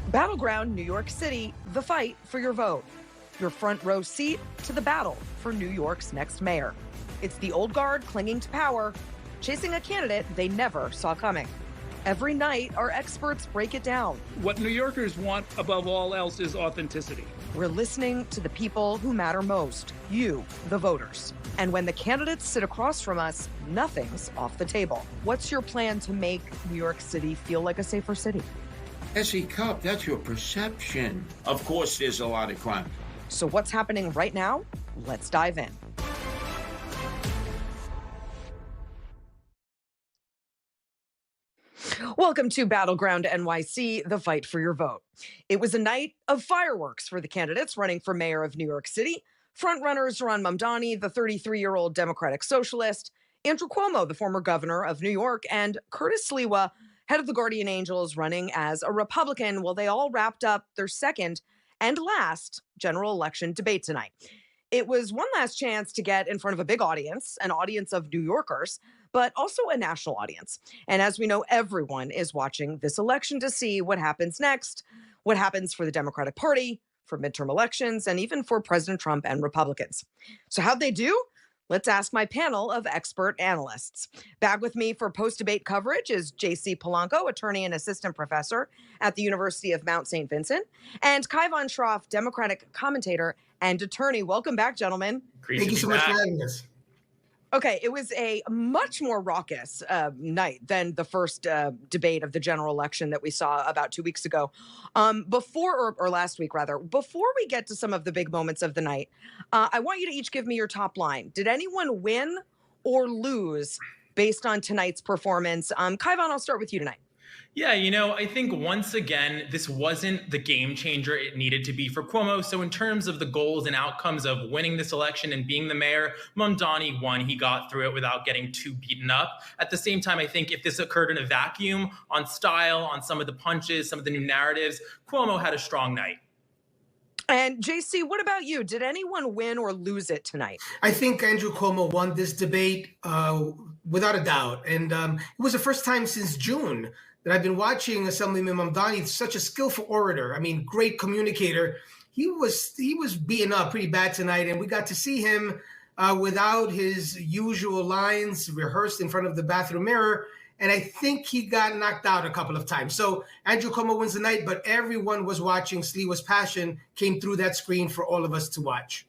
Battleground New York City, the fight for your vote. Your front row seat to the battle for New York's next mayor. It's the old guard clinging to power, chasing a candidate they never saw coming. Every night, our experts break it down. What New Yorkers want above all else is authenticity. We're listening to the people who matter most, you, the voters. And when the candidates sit across from us, nothing's off the table. What's your plan to make New York City feel like a safer city? S.E. Cup, that's your perception. Of course, there's a lot of crime. So what's happening right now? Let's dive in. Welcome to Battleground NYC, the fight for your vote. It was a night of fireworks for the candidates running for mayor of New York City. Frontrunners Ron Mamdani, the 33-year-old Democratic socialist, Andrew Cuomo, the former governor of New York, and Curtis Sliwa, head of the Guardian Angels, running as a Republican. Well, they all wrapped up their second and last general election debate tonight. It was one last chance to get in front of a big audience, an audience of New Yorkers, but also a national audience. And as we know, everyone is watching this election to see what happens next, what happens for the Democratic Party, for midterm elections, and even for President Trump and Republicans. So how'd they do? Let's ask my panel of expert analysts. Back with me for post-debate coverage is J.C. Polanco, attorney and assistant professor at the University of Mount St. Vincent, and Kaivan Shroff, Democratic commentator and attorney. Welcome back, gentlemen. Thank you so much for having us. Okay, it was a much more raucous night than the first debate of the general election that we saw about 2 weeks ago. Before last week, rather, before we get to some of the big moments of the night, I want you to each give me your top line. Did anyone win or lose based on tonight's performance? Kaivan, I'll start with you tonight. Yeah, I think once again, this wasn't the game changer it needed to be for Cuomo. So in terms of the goals and outcomes of winning this election and being the mayor, Mamdani won. He got through it without getting too beaten up. At the same time, I think if this occurred in a vacuum on style, on some of the punches, some of the new narratives, Cuomo had a strong night. And JC, what about you? Did anyone win or lose it tonight? I think Andrew Cuomo won this debate without a doubt. And it was the first time since June that I've been watching Assemblyman Mamdani, such a skillful orator. I mean, great communicator. He was beaten up pretty bad tonight, and we got to see him without his usual lines rehearsed in front of the bathroom mirror. And I think he got knocked out a couple of times. So Andrew Cuomo wins the night, but everyone was watching. Sliwa's passion came through that screen for all of us to watch.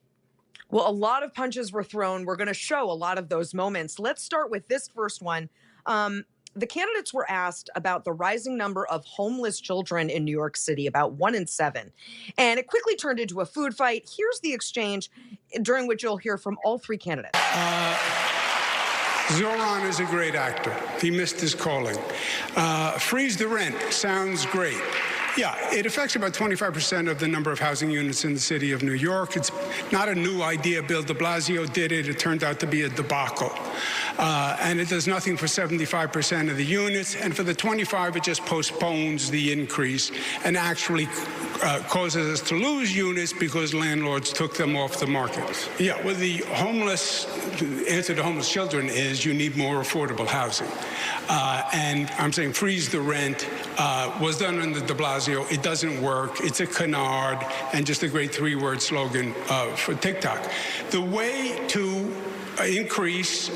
Well, a lot of punches were thrown. We're going to show a lot of those moments. Let's start with this first one. The candidates were asked about the rising number of homeless children in New York City, about 1 in 7. And it quickly turned into a food fight. Here's the exchange during which you'll hear from all three candidates. Zoran is a great actor. He missed his calling. Freeze the rent sounds great. Yeah, it affects about 25% of the number of housing units in the city of New York. It's not a new idea. Bill de Blasio did it. It turned out to be a debacle. And it does nothing for 75% of the units. And for the 25, it just postpones the increase and actually causes us to lose units because landlords took them off the market. Yeah, well, the answer to homeless children is you need more affordable housing. And I'm saying freeze the rent was done under de Blasio. It doesn't work. It's a canard and just a great 3-word slogan for TikTok. The way to increase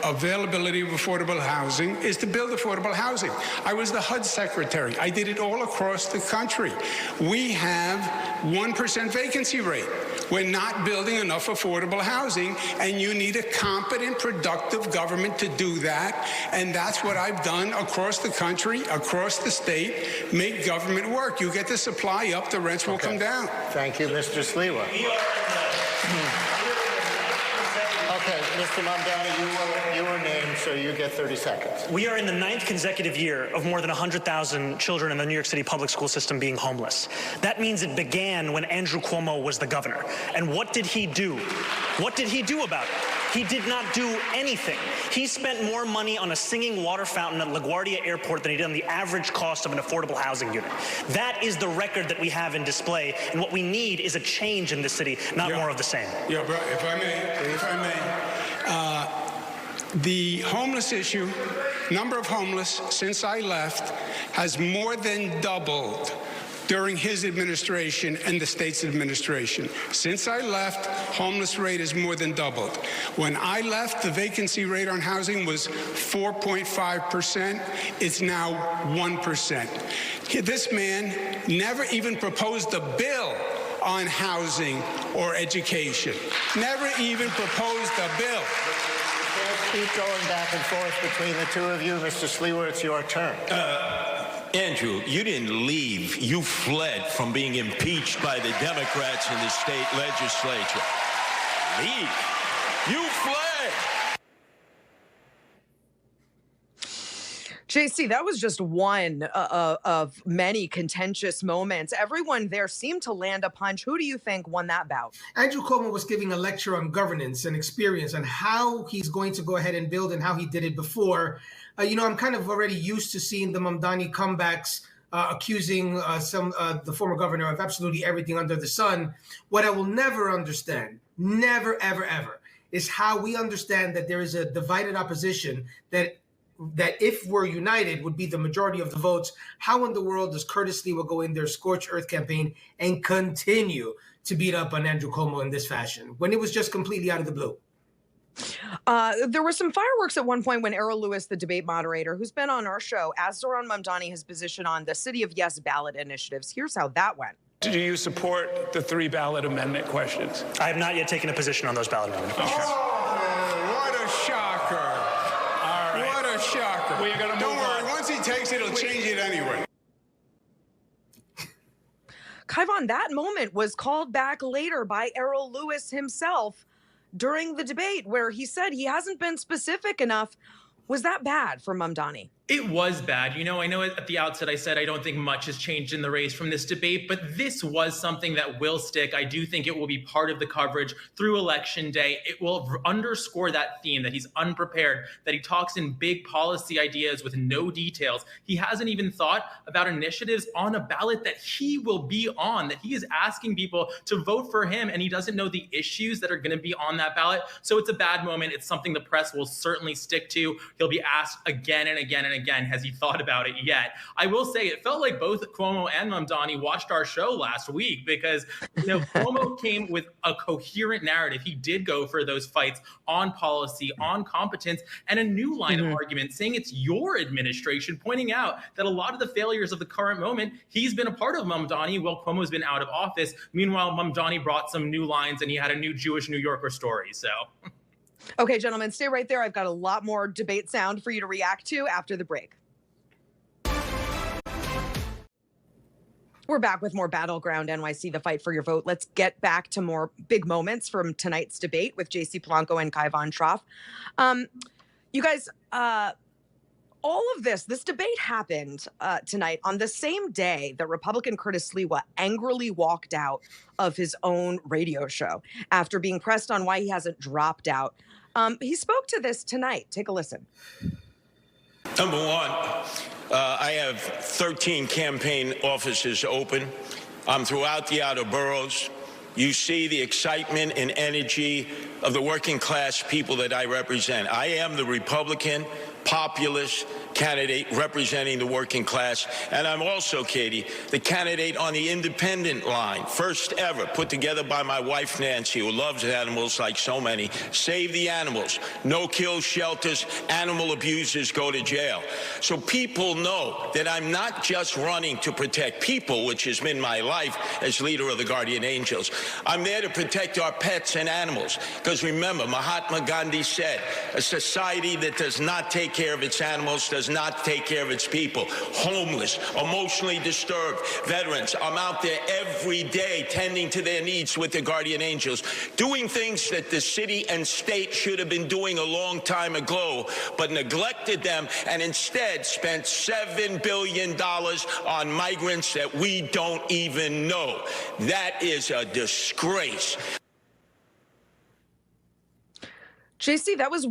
availability of affordable housing is to build affordable housing. I was the HUD secretary. I did it all across the country. We have 1% vacancy rate. We're not building enough affordable housing, and you need a competent, productive government to do that. And that's what I've done across the country, across the state. Make government work. You get the supply up, the rents will come down. Thank you, Mr. Sliwa. Okay, Mr. Mamdani, you were named, so you get 30 seconds. We are in the 9th consecutive year of more than 100,000 children in the New York City public school system being homeless. That means it began when Andrew Cuomo was the governor. And what did he do? What did he do about it? He did not do anything. He spent more money on a singing water fountain at LaGuardia Airport than he did on the average cost of an affordable housing unit. That is the record that we have in display, and what we need is a change in this city, not more of the same. Yeah, but if I may, the homeless issue, number of homeless since I left, has more than doubled during his administration and the state's administration. Since I left, homeless rate has more than doubled. When I left, the vacancy rate on housing was 4.5%. It's now 1%. This man never even proposed a bill on housing or education. Never even proposed a bill. Keep going back and forth between the two of you. Mr. Sliwa, it's your turn. Andrew, you didn't leave. You fled from being impeached by the Democrats in the state legislature. Leave. You fled. JC, that was just one of many contentious moments. Everyone there seemed to land a punch. Who do you think won that bout? Andrew Cuomo was giving a lecture on governance and experience and how he's going to go ahead and build and how he did it before. I'm kind of already used to seeing the Mamdani comebacks accusing the former governor of absolutely everything under the sun. What I will never understand, never, ever, ever, is how we understand that there is a divided opposition that if we're united would be the majority of the votes. How in the world does Curtis Sliwa go in their scorched earth campaign and continue to beat up on Andrew Cuomo in this fashion when it was just completely out of the blue? There were some fireworks at one point when Errol Lewis, the debate moderator, who's been on our show, asked Zohran Mamdani his position on the City of Yes ballot initiatives. Here's how that went. Do you support the 3 ballot amendment questions? I have not yet taken a position on those ballot amendment questions. Oh, what a shocker. All right. What a shocker. We're gonna Don't move worry, on. once he takes it, he'll change it anyway. Kaivan, that moment was called back later by Errol Lewis himself during the debate where he said he hasn't been specific enough. Was that bad for Mamdani? It was bad. I know at the outset I said I don't think much has changed in the race from this debate, but this was something that will stick. I do think it will be part of the coverage through Election Day. It will underscore that theme that he's unprepared, that he talks in big policy ideas with no details. He hasn't even thought about initiatives on a ballot that he will be on, that he is asking people to vote for him, and he doesn't know the issues that are going to be on that ballot. So it's a bad moment. It's something the press will certainly stick to. He'll be asked again and again and again, has he thought about it yet? I will say it felt like both Cuomo and Mamdani watched our show last week because Cuomo came with a coherent narrative. He did go for those fights on policy, on competence, and a new line of argument saying it's your administration, pointing out that a lot of the failures of the current moment, he's been a part of Mamdani while Cuomo's been out of office. Meanwhile, Mamdani brought some new lines and he had a new Jewish New Yorker story. So... Okay, gentlemen, stay right there. I've got a lot more debate sound for you to react to after the break. We're back with more Battleground NYC, the fight for your vote. Let's get back to more big moments from tonight's debate with JC Polanco and Kaivan Shroff. You guys, all of this debate happened tonight on the same day that Republican Curtis Sliwa angrily walked out of his own radio show after being pressed on why he hasn't dropped out. He spoke to this tonight. Take a listen. Number one, I have 13 campaign offices open. I'm throughout the outer boroughs. You see the excitement and energy of the working class people that I represent. I am the Republican populist candidate representing the working class. And I'm also, Katie, the candidate on the independent line, first ever, put together by my wife, Nancy, who loves animals like so many. Save the animals. No-kill shelters. Animal abusers go to jail. So people know that I'm not just running to protect people, which has been my life as leader of the Guardian Angels. I'm there to protect our pets and animals. Because remember, Mahatma Gandhi said, a society that does not take care of its animals does not take care of its people. Homeless, emotionally disturbed, veterans. I'm out there every day tending to their needs with the Guardian Angels, doing things that the city and state should have been doing a long time ago, but neglected them and instead spent $7 billion on migrants that we don't even know. That is a disgrace. JC, that was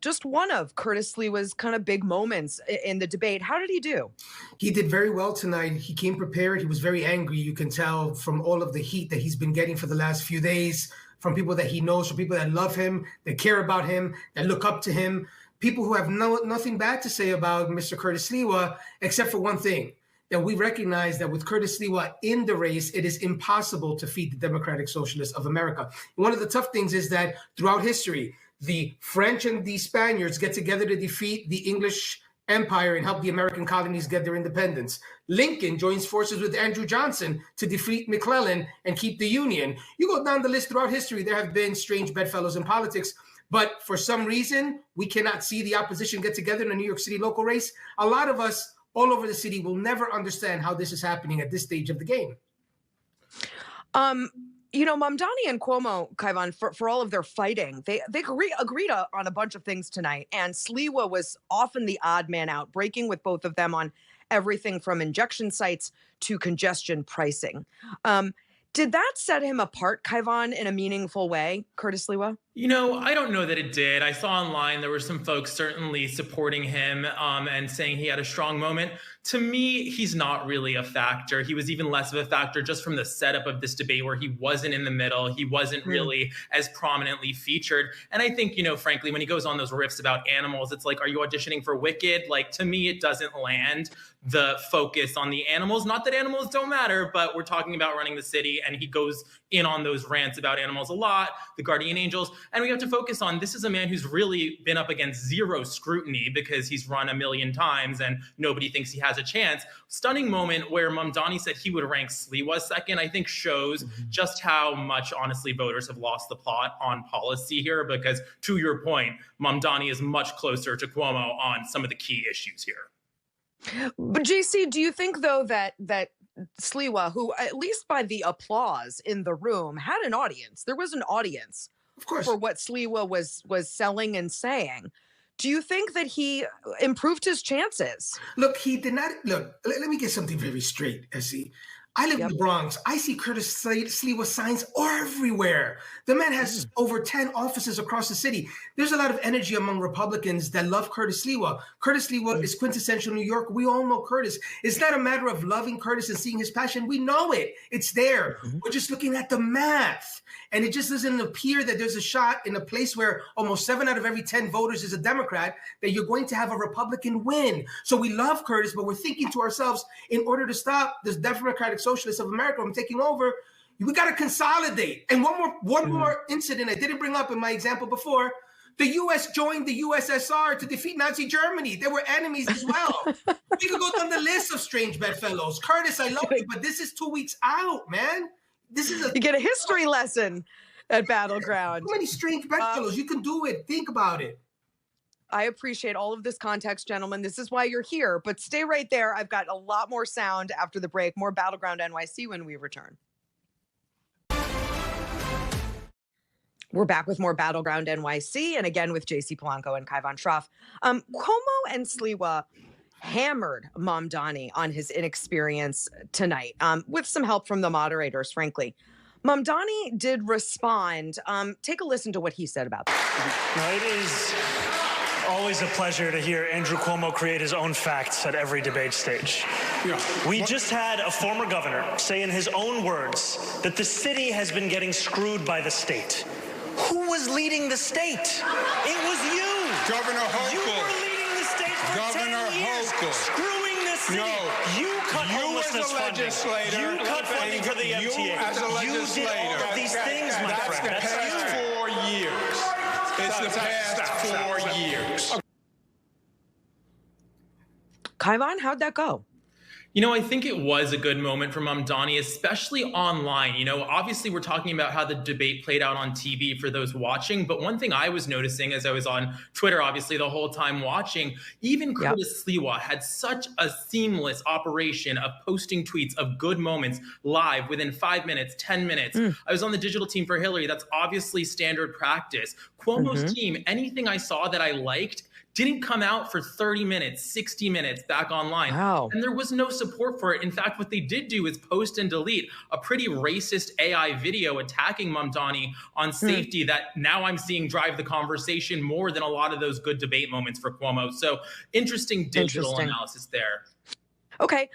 just one of Curtis Sliwa's kind of big moments in the debate. How did he do? He did very well tonight. He came prepared. He was very angry. You can tell from all of the heat that he's been getting for the last few days, from people that he knows, from people that love him, that care about him, that look up to him, people who have nothing bad to say about Mr. Curtis Sliwa, except for one thing, that we recognize that with Curtis Sliwa in the race, it is impossible to defeat the Democratic Socialists of America. And one of the tough things is that throughout history, the French and the Spaniards get together to defeat the English Empire and help the American colonies get their independence. Lincoln joins forces with Andrew Johnson to defeat McClellan and keep the Union. You go down the list throughout history, there have been strange bedfellows in politics, but for some reason, we cannot see the opposition get together in a New York City local race. A lot of us all over the city will never understand how this is happening at this stage of the game. Mamdani and Cuomo, Kaivan, for all of their fighting, they agreed on a bunch of things tonight. And Sliwa was often the odd man out, breaking with both of them on everything from injection sites to congestion pricing. Did that set him apart, Kaivan, in a meaningful way, Curtis Sliwa? I don't know that it did. I saw online there were some folks certainly supporting him and saying he had a strong moment. To me, he's not really a factor. He was even less of a factor just from the setup of this debate where he wasn't in the middle. He wasn't really as prominently featured. And I think, frankly, when he goes on those riffs about animals, it's like, are you auditioning for Wicked? Like, to me, it doesn't land the focus on the animals. Not that animals don't matter, but we're talking about running the city, and he goes in on those rants about animals a lot, the guardian angels. And we have to focus on, this is a man who's really been up against zero scrutiny because he's run a million times and nobody thinks he has a chance. Stunning moment where Mamdani said he would rank Sliwa second, I think shows just how much, honestly, voters have lost the plot on policy here, because to your point, Mamdani is much closer to Cuomo on some of the key issues here. But JC, do you think, though, that Sliwa, who, at least by the applause in the room, had an audience? There was an audience, of course, for what Sliwa was selling and saying. Do you think that he improved his chances? Look, he did not. Look, let me get something very straight, SC. I live in the Bronx. I see Curtis Sliwa signs everywhere. The man has over 10 offices across the city. There's a lot of energy among Republicans that love Curtis Sliwa. Curtis Sliwa is quintessential New York. We all know Curtis. It's not a matter of loving Curtis and seeing his passion. We know it. It's there. We're just looking at the math. And it just doesn't appear that there's a shot in a place where almost 7 out of every 10 voters is a Democrat that you're going to have a Republican win. So we love Curtis, but we're thinking to ourselves, in order to stop this Democratic Socialists of America from taking over, we got to consolidate. And one more incident I didn't bring up in my example before. The U.S. joined the USSR to defeat Nazi Germany. They were enemies as well. We could go down the list of strange bedfellows. Curtis, I love you, but this is 2 weeks out, man. You get a history lesson at Battleground. So many strange bedfellows. You can do it. Think about it. I appreciate all of this context, gentlemen. This is why you're here. But stay right there. I've got a lot more sound after the break. More Battleground NYC when we return. We're back with more Battleground NYC, and again with JC Polanco and Kaivan Shroff. Cuomo and Sliwa hammered Mamdani on his inexperience tonight, with some help from the moderators, frankly. Mamdani did respond. Take a listen to what he said about that. No, it is always a pleasure to hear Andrew Cuomo create his own facts at every debate stage. We just had a former governor say in his own words that the city has been getting screwed by the state. Who was leading the state? It was you. Governor Hochul. You were leading the state for Governor 10 years, Hochul. screwing the city. No. You cut homelessness funding. You cut funding for the MTA. You as a legislator. You did all of these things, my friend. That's the past 4 years. It's the past 4 years. Kaivan, how'd that go? I think it was a good moment for Mamdani, especially online. Obviously we're talking about how the debate played out on TV for those watching. But one thing I was noticing as I was on Twitter, obviously the whole time watching, even Curtis Sliwa had such a seamless operation of posting tweets of good moments live within 5 minutes, 10 minutes. I was on the digital team for Hillary. That's obviously standard practice. Cuomo's team, anything I saw that I liked, didn't come out for 30 minutes, 60 minutes back online. Wow. And there was no support for it. In fact, what they did do is post and delete a pretty racist AI video attacking Mamdani on safety that now I'm seeing drive the conversation more than a lot of those good debate moments for Cuomo. So interesting digital analysis there. Okay.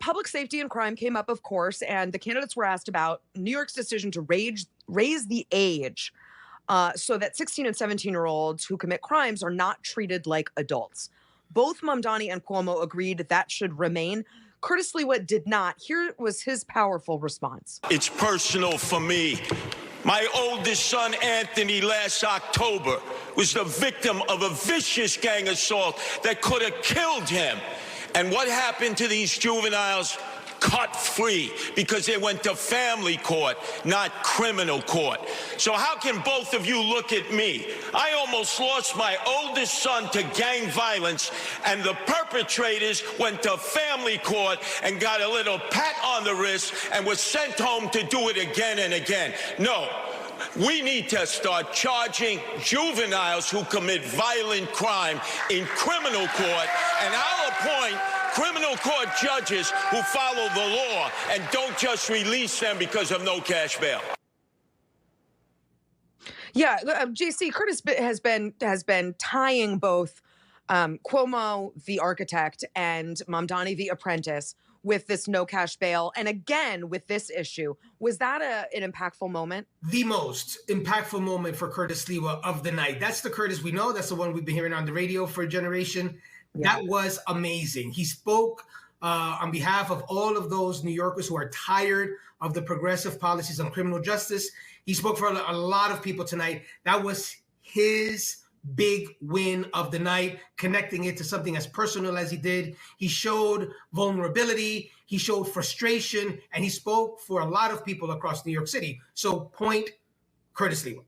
Public safety and crime came up, of course, and the candidates were asked about New York's decision to raise the age so that 16 and 17-year-olds who commit crimes are not treated like adults. Both Mamdani and Cuomo agreed that should remain. Curtis Sliwa did not. Here was his powerful response. It's personal for me. My oldest son, Anthony, last October was the victim of a vicious gang assault that could have killed him. And what happened to these juveniles? Cut free, because they went to family court, not criminal court. So how can both of you look at me? I almost lost my oldest son to gang violence, and the perpetrators went to family court and got a little pat on the wrist and was sent home to do it again and again. No. We need to start charging juveniles who commit violent crime in criminal court, and I'll appoint criminal court judges who follow the law and don't just release them because of no cash bail. Yeah, JC, Curtis has been tying both Cuomo, the architect, and Mamdani, the apprentice, with this no cash bail. And again, with this issue, was that an impactful moment? The most impactful moment for Curtis Sliwa of the night. That's the Curtis we know. That's the one we've been hearing on the radio for a generation. Yeah. That was amazing. He spoke on behalf of all of those New Yorkers who are tired of the progressive policies on criminal justice. He spoke for a lot of people tonight. That was his big win of the night, connecting it to something as personal as he did. He showed vulnerability, he showed frustration, and he spoke for a lot of people across New York City. So point Curtis Sliwa.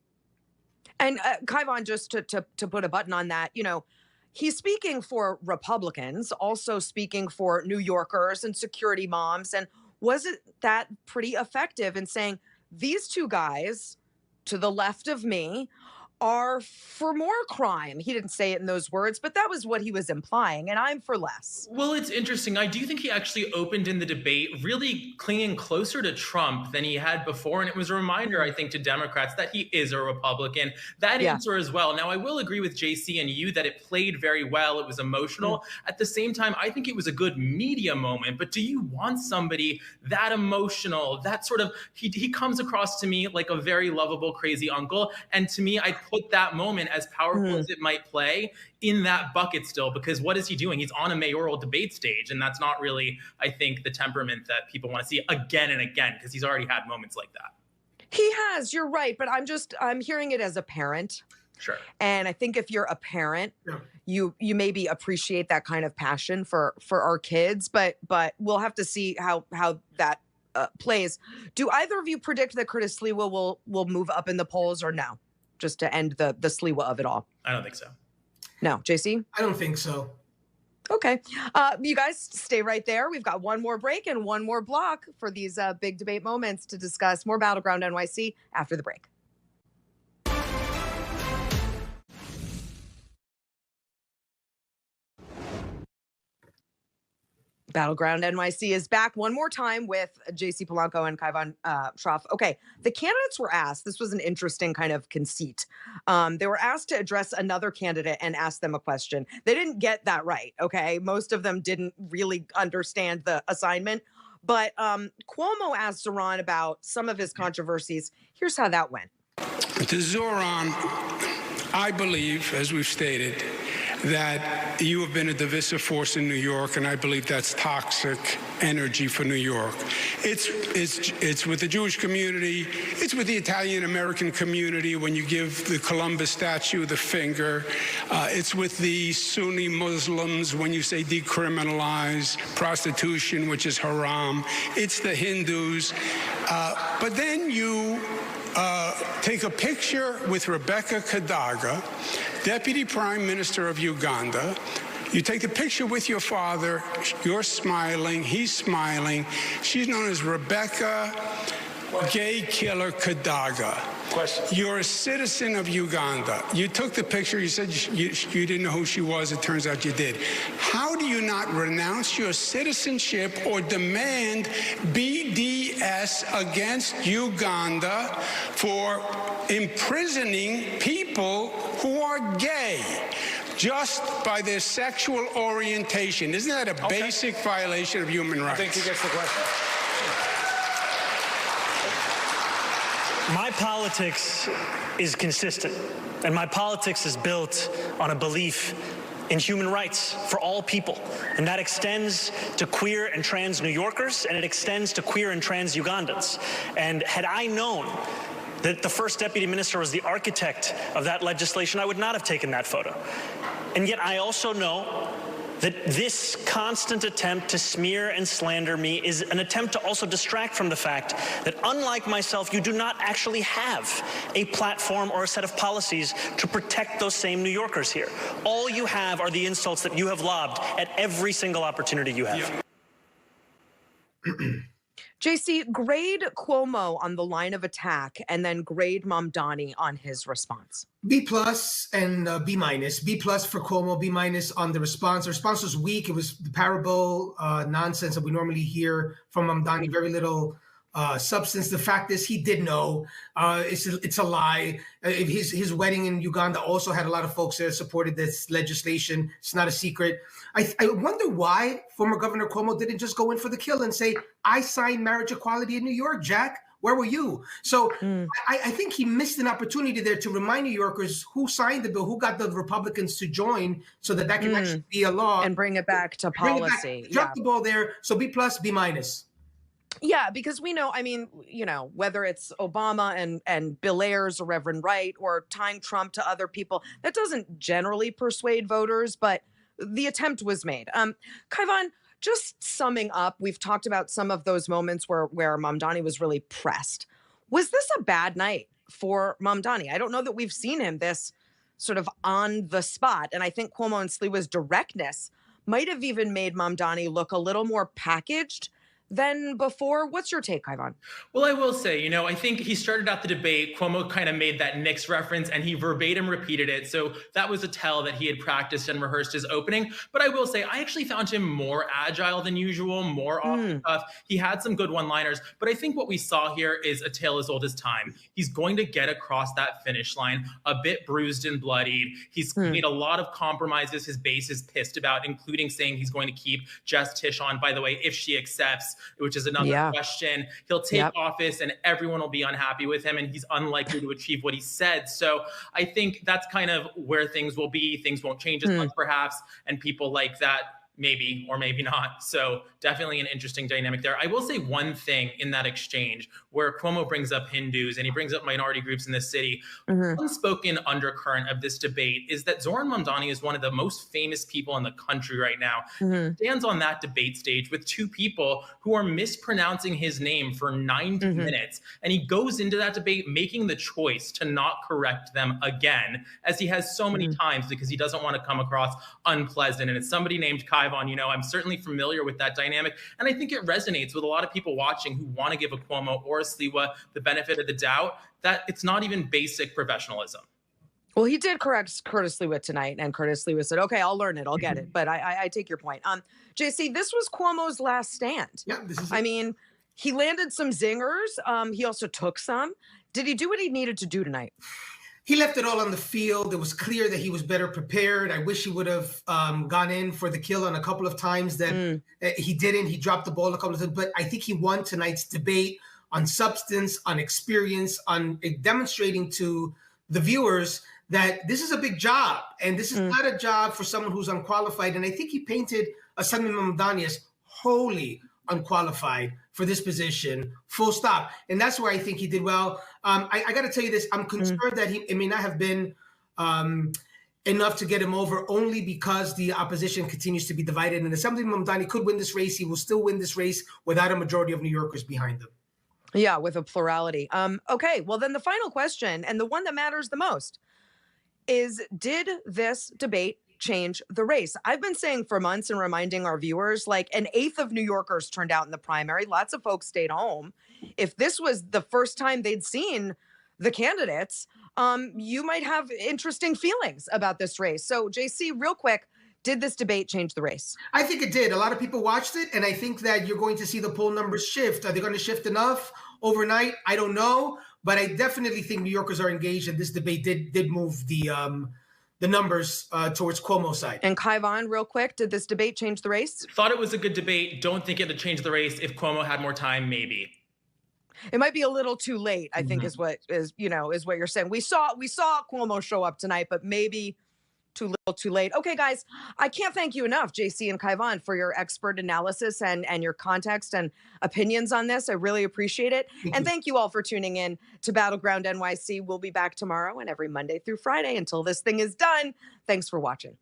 And Kaivan, just to put a button on that, you know, he's speaking for Republicans, also speaking for New Yorkers and security moms. And wasn't that pretty effective in saying these two guys to the left of me are for more crime? He didn't say it in those words, but that was what he was implying, and I'm for less. Well, it's interesting. I do think he actually opened in the debate really clinging closer to Trump than he had before, and it was a reminder, I think, to Democrats that he is a Republican. That answer as well. Now, I will agree with JC and you that it played very well. It was emotional. At the same time, I think it was a good media moment, but do you want somebody that emotional, that sort of, he comes across to me like a very lovable, crazy uncle, and to me, I put that moment, as powerful as it might play, in that bucket still, because what is he doing? He's on a mayoral debate stage, and that's not really, I think, the temperament that people want to see again and again, because he's already had moments like that. He has, you're right, but I'm hearing it as a parent. Sure. And I think if you're a parent, you maybe appreciate that kind of passion for our kids, but we'll have to see how that plays. Do either of you predict that Curtis Sliwa will move up in the polls, or no? Just to end the Sliwa of it all. I don't think so. No, JC? I don't think so. Okay. You guys stay right there. We've got one more break and one more block for these big debate moments to discuss. More Battleground NYC after the break. Battleground NYC is back one more time with JC Polanco and Kaivan Shroff. Okay, the candidates were asked, this was an interesting kind of conceit. They were asked to address another candidate and ask them a question. They didn't get that right, okay? Most of them didn't really understand the assignment. But Cuomo asked Zoran about some of his controversies. Here's how that went. To Zoran, I believe, as we've stated, that you have been a divisive force in New York, and I believe that's toxic energy for New York. It's with the Jewish community, it's with the Italian-American community when you give the Columbus statue the finger, it's with the Sunni Muslims when you say decriminalize prostitution, which is haram, it's the Hindus, but then you take a picture with Rebecca Kadaga, Deputy Prime Minister of Uganda. You take the picture with your father. You're smiling. He's smiling. She's known as Rebecca Gay Killer Kadaga. Question. You're a citizen of Uganda. You took the picture. You said you didn't know who she was. It turns out you did. How do you not renounce your citizenship or demand BDS against Uganda for imprisoning people who are gay just by their sexual orientation? Isn't that a basic violation of human rights? I think he gets the question. My politics is consistent, and my politics is built on a belief in human rights for all people. And that extends to queer and trans New Yorkers, and it extends to queer and trans Ugandans. And had I known that the first deputy minister was the architect of that legislation, I would not have taken that photo. And yet I also know that this constant attempt to smear and slander me is an attempt to also distract from the fact that, unlike myself, you do not actually have a platform or a set of policies to protect those same New Yorkers here. All you have are the insults that you have lobbed at every single opportunity you have. JC, grade Cuomo on the line of attack and then grade Mamdani on his response. B plus and B minus. B plus for Cuomo, B minus on the response. The response was weak. It was the parable nonsense that we normally hear from Mamdani, very little substance. The fact is he did know. It's a lie. His wedding in Uganda also had a lot of folks there that supported this legislation. It's not a secret. I wonder why former Governor Cuomo didn't just go in for the kill and say, I signed marriage equality in New York, Jack. Where were you? So I think he missed an opportunity there to remind New Yorkers who signed the bill, who got the Republicans to join so that can actually be a law. And bring it back to policy. Drop the ball there. So B plus, B minus. Yeah, because we know, I mean, whether it's Obama and Bill Ayers or Reverend Wright or tying Trump to other people, that doesn't generally persuade voters, but the attempt was made. Kaivan, just summing up, we've talked about some of those moments where Mamdani was really pressed. Was this a bad night for Mamdani? I don't know that we've seen him this sort of on the spot. And I think Cuomo and Sliwa's directness might have even made Mamdani look a little more packaged than before. What's your take, Kaivan? Well, I will say, I think he started out the debate. Cuomo kind of made that Knicks reference and he verbatim repeated it. So that was a tell that he had practiced and rehearsed his opening. But I will say, I actually found him more agile than usual, more off the cuff. He had some good one-liners. But I think what we saw here is a tale as old as time. He's going to get across that finish line a bit bruised and bloodied. He's made a lot of compromises his base is pissed about, including saying he's going to keep Jess Tisch on, by the way, if she accepts, which is another question. He'll take office and everyone will be unhappy with him and he's unlikely to achieve what he said. So I think that's kind of where things will be. Things won't change as much perhaps. And people like that maybe or maybe not. So definitely an interesting dynamic there. I will say one thing in that exchange where Cuomo brings up Hindus and he brings up minority groups in this city. Unspoken undercurrent of this debate is that Zoran Mamdani is one of the most famous people in the country right now. He stands on that debate stage with two people who are mispronouncing his name for 90 minutes. And he goes into that debate making the choice to not correct them again, as he has so many times because he doesn't want to come across unpleasant. And it's somebody named Kaivan. I'm certainly familiar with that dynamic. And I think it resonates with a lot of people watching who want to give a Cuomo or a Sliwa the benefit of the doubt that it's not even basic professionalism. Well, he did correct Curtis Sliwa tonight, and Curtis Sliwa said, okay, I'll learn it. I'll get it. But I take your point. JC, this was Cuomo's last stand. Yeah, this is I mean, he landed some zingers. He also took some. Did he do what he needed to do tonight? He left it all on the field. It was clear that he was better prepared. I wish he would have gone in for the kill on a couple of times that he didn't. He dropped the ball a couple of times. But I think he won tonight's debate on substance, on experience, on demonstrating to the viewers that this is a big job. And this is not a job for someone who's unqualified. And I think he painted Assemblyman Mamdani as wholly unqualified for this position, full stop. And that's where I think he did well. I got to tell you this, I'm concerned that it may not have been enough to get him over only because the opposition continues to be divided. And Assemblyman Mamdani could win this race. He will still win this race without a majority of New Yorkers behind him. Yeah, with a plurality. Okay, well then the final question, and the one that matters the most, is did this debate change the race? I've been saying for months and reminding our viewers, like 1/8 of New Yorkers turned out in the primary. Lots of folks stayed home. If this was the first time they'd seen the candidates, you might have interesting feelings about this race. So JC, real quick, did this debate change the race? I think it did. A lot of people watched it, and I think that you're going to see the poll numbers shift. Are they going to shift enough overnight? I don't know, but I definitely think New Yorkers are engaged, and this debate did move the numbers towards Cuomo's side. And Kaivan, real quick, did this debate change the race? Thought it was a good debate. Don't think it would change the race. If Cuomo had more time, maybe. It might be a little too late, I think is what you're saying. We saw Cuomo show up tonight, but maybe Too little, too late. Okay, guys, I can't thank you enough, JC and Kaivan, for your expert analysis and your context and opinions on this. I really appreciate it. And thank you all for tuning in to Battleground NYC. We'll be back tomorrow and every Monday through Friday until this thing is done. Thanks for watching.